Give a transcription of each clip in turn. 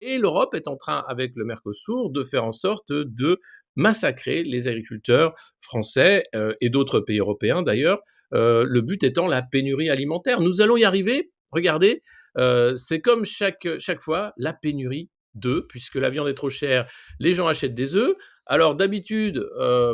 Et l'Europe est en train, avec le Mercosur, de faire en sorte de massacrer les agriculteurs français et d'autres pays européens d'ailleurs. Le but étant la pénurie alimentaire. Nous allons y arriver. Regardez, c'est comme chaque fois la pénurie d'œufs, puisque la viande est trop chère, les gens achètent des œufs. Alors d'habitude,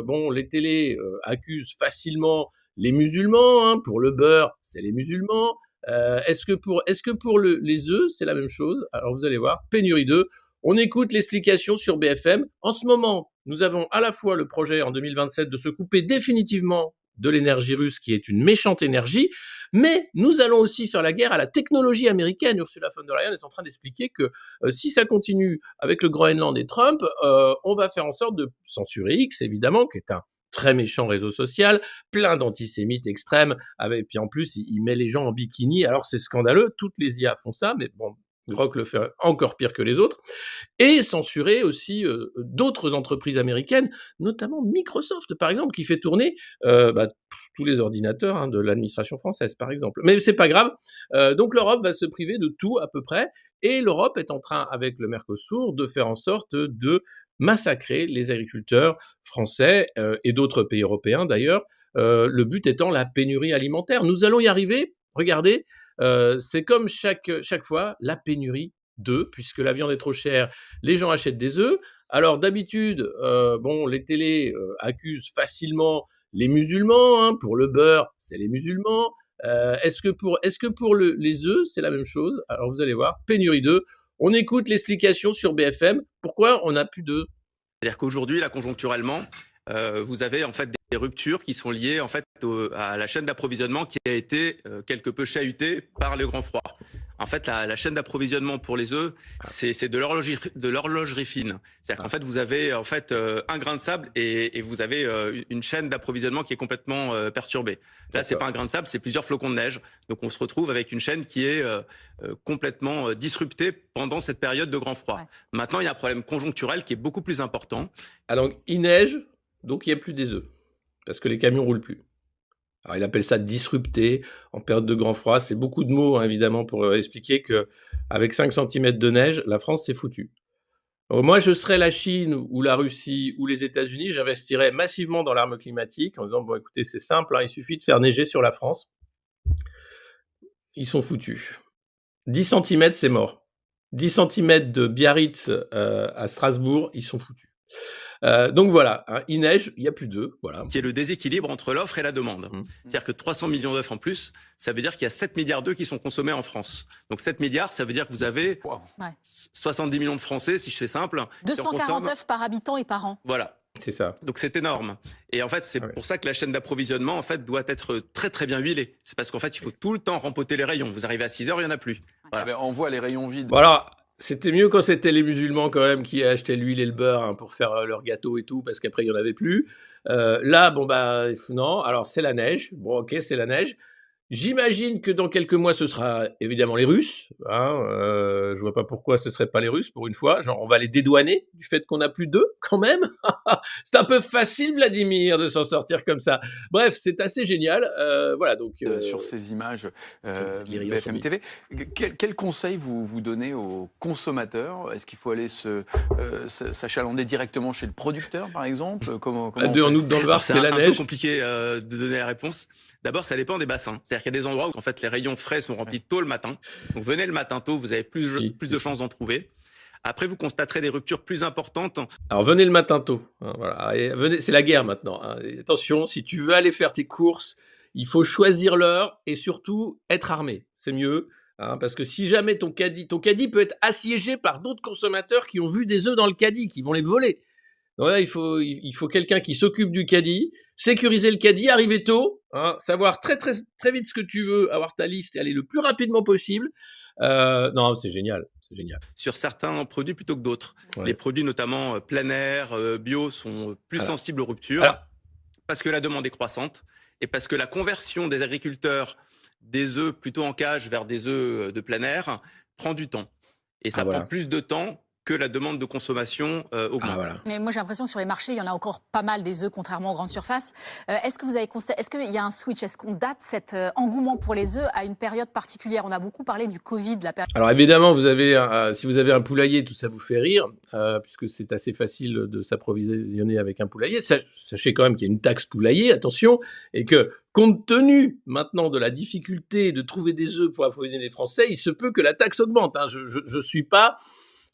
bon, les télés accusent facilement les musulmans, hein, pour le beurre, c'est les musulmans. Est-ce que pour les œufs, c'est la même chose? Alors vous allez voir, pénurie d'œufs. On écoute l'explication sur BFM. En ce moment, nous avons à la fois le projet en 2027 de se couper définitivement de l'énergie russe, qui est une méchante énergie, mais nous allons aussi faire la guerre à la technologie américaine. Ursula von der Leyen est en train d'expliquer que si ça continue avec le Groenland et Trump, on va faire en sorte de censurer X, évidemment, qui est un très méchant réseau social, plein d'antisémites extrêmes, puis en plus, il met les gens en bikini, alors c'est scandaleux, toutes les IA font ça, mais bon, Grok le fait encore pire que les autres, et censurer aussi d'autres entreprises américaines, notamment Microsoft, par exemple, qui fait tourner tous les ordinateurs, hein, de l'administration française, par exemple. Mais c'est pas grave. Donc l'Europe va se priver de tout à peu près, et l'Europe est en train, avec le Mercosur, de faire en sorte de massacrer les agriculteurs français et d'autres pays européens d'ailleurs. Le but étant la pénurie alimentaire. Nous allons y arriver. Regardez, c'est comme chaque fois la pénurie d'œufs, puisque la viande est trop chère, les gens achètent des œufs. Alors d'habitude, bon, les télés accusent facilement les musulmans, hein, pour le beurre, c'est les musulmans. Est-ce que pour les œufs, c'est la même chose? Alors vous allez voir, pénurie d'œufs. On écoute l'explication sur BFM. Pourquoi on n'a plus d'œufs? C'est-à-dire qu'aujourd'hui, là, conjoncturellement, vous avez en fait des ruptures qui sont liées en fait à la chaîne d'approvisionnement qui a été quelque peu chahutée par le grand froid. En fait, la chaîne d'approvisionnement pour les œufs, c'est de l'horlogerie fine. C'est-à-dire qu'en fait, vous avez en fait un grain de sable et vous avez une chaîne d'approvisionnement qui est complètement perturbée. Là, c'est pas un grain de sable, c'est plusieurs flocons de neige. Donc, on se retrouve avec une chaîne qui est complètement disruptée pendant cette période de grand froid. Ouais. Maintenant, il y a un problème conjoncturel qui est beaucoup plus important. Alors, il neige, donc il n'y a plus des œufs, parce que les camions roulent plus. Alors, il appelle ça disrupter en période de grand froid. C'est beaucoup de mots, hein, évidemment, pour expliquer qu'avec 5 cm de neige, la France, c'est foutu. Alors, moi, je serais la Chine ou la Russie ou les États-Unis, j'investirais massivement dans l'arme climatique en disant, bon, écoutez, c'est simple, hein, il suffit de faire neiger sur la France. Ils sont foutus. 10 cm, c'est mort. 10 cm de Biarritz à Strasbourg, ils sont foutus. Donc voilà, hein, il neige, il n'y a plus d'œufs. Voilà. Qui est le déséquilibre entre l'offre et la demande. C'est-à-dire que 300 millions d'œufs en plus, ça veut dire qu'il y a 7 milliards d'œufs qui sont consommés en France. Donc 7 milliards, ça veut dire que vous avez 70 millions de Français, si je fais simple. 240 œufs par habitant et par an. Voilà. C'est ça. Donc c'est énorme. Et en fait, c'est pour ça que la chaîne d'approvisionnement en fait, doit être très très bien huilée. C'est parce qu'en fait, il faut tout le temps rempoter les rayons. Vous arrivez à 6 heures, il n'y en a plus. Voilà. On voit les rayons vides. Voilà. C'était mieux quand c'était les musulmans quand même qui achetaient l'huile et le beurre, hein, pour faire leur gâteau et tout, parce qu'après il n'y en avait plus. Là, bon bah non, alors c'est la neige. Bon ok, c'est la neige. J'imagine que dans quelques mois, ce sera évidemment les Russes. Hein, je vois pas pourquoi ce serait pas les Russes pour une fois. Genre, on va les dédouaner du fait qu'on n'a plus d'eux, quand même. C'est un peu facile, Vladimir, de s'en sortir comme ça. Bref, c'est assez génial. Voilà, donc sur ces images BFM TV. Quel conseil vous donnez aux consommateurs? Est-ce qu'il faut aller s'achalander directement chez le producteur, par exemple? Comment en août dans le Var, c'est la neige. C'est un peu compliqué de donner la réponse. D'abord, ça dépend des bassins. C'est-à-dire qu'il y a des endroits où en fait, les rayons frais sont remplis tôt le matin. Donc venez le matin tôt, vous avez plus de chances d'en trouver. Après, vous constaterez des ruptures plus importantes. Alors venez le matin tôt. Hein, voilà. Venez, c'est la guerre maintenant. Hein. Attention, si tu veux aller faire tes courses, il faut choisir l'heure et surtout être armé. C'est mieux. Hein, parce que si jamais ton caddie peut être assiégé par d'autres consommateurs qui ont vu des œufs dans le caddie, qui vont les voler. Donc là, il faut quelqu'un qui s'occupe du caddie, sécuriser le caddie, arriver tôt, hein, savoir très très très vite ce que tu veux, avoir ta liste et aller le plus rapidement possible. Non, c'est génial, c'est génial. Sur certains produits plutôt que d'autres. Les produits notamment plein air, bio sont plus sensibles aux ruptures parce que la demande est croissante et parce que la conversion des agriculteurs des œufs plutôt en cage vers des œufs de plein air prend du temps. Et ça prend plus de temps que la demande de consommation augmente. Voilà. Mais moi, j'ai l'impression que sur les marchés, il y en a encore pas mal des œufs, contrairement aux grandes surfaces. Est-ce que vous avez constaté, est-ce qu'il y a un switch? Est-ce qu'on date cet engouement pour les œufs à une période particulière? On a beaucoup parlé du Covid, la période. Alors évidemment, si vous avez un poulailler, tout ça vous fait rire, puisque c'est assez facile de s'approvisionner avec un poulailler. Sachez quand même qu'il y a une taxe poulailler, attention, et que compte tenu maintenant de la difficulté de trouver des œufs pour approvisionner les Français, il se peut que la taxe augmente. Je suis pas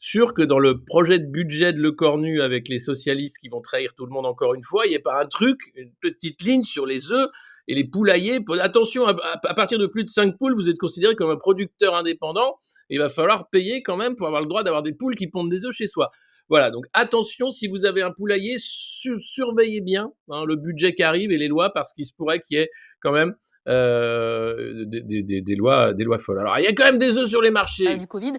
sûr que dans le projet de budget de Lecornu avec les socialistes qui vont trahir tout le monde encore une fois, il n'y ait pas un truc, une petite ligne sur les œufs et les poulaillers. Attention, à partir de plus de 5 poules, vous êtes considéré comme un producteur indépendant. Et il va falloir payer quand même pour avoir le droit d'avoir des poules qui pondent des œufs chez soi. Voilà, donc attention, si vous avez un poulailler, surveillez bien le budget qui arrive et les lois, parce qu'il se pourrait qu'il y ait quand même des lois folles. Alors, il y a quand même des œufs sur les marchés. Du Covid.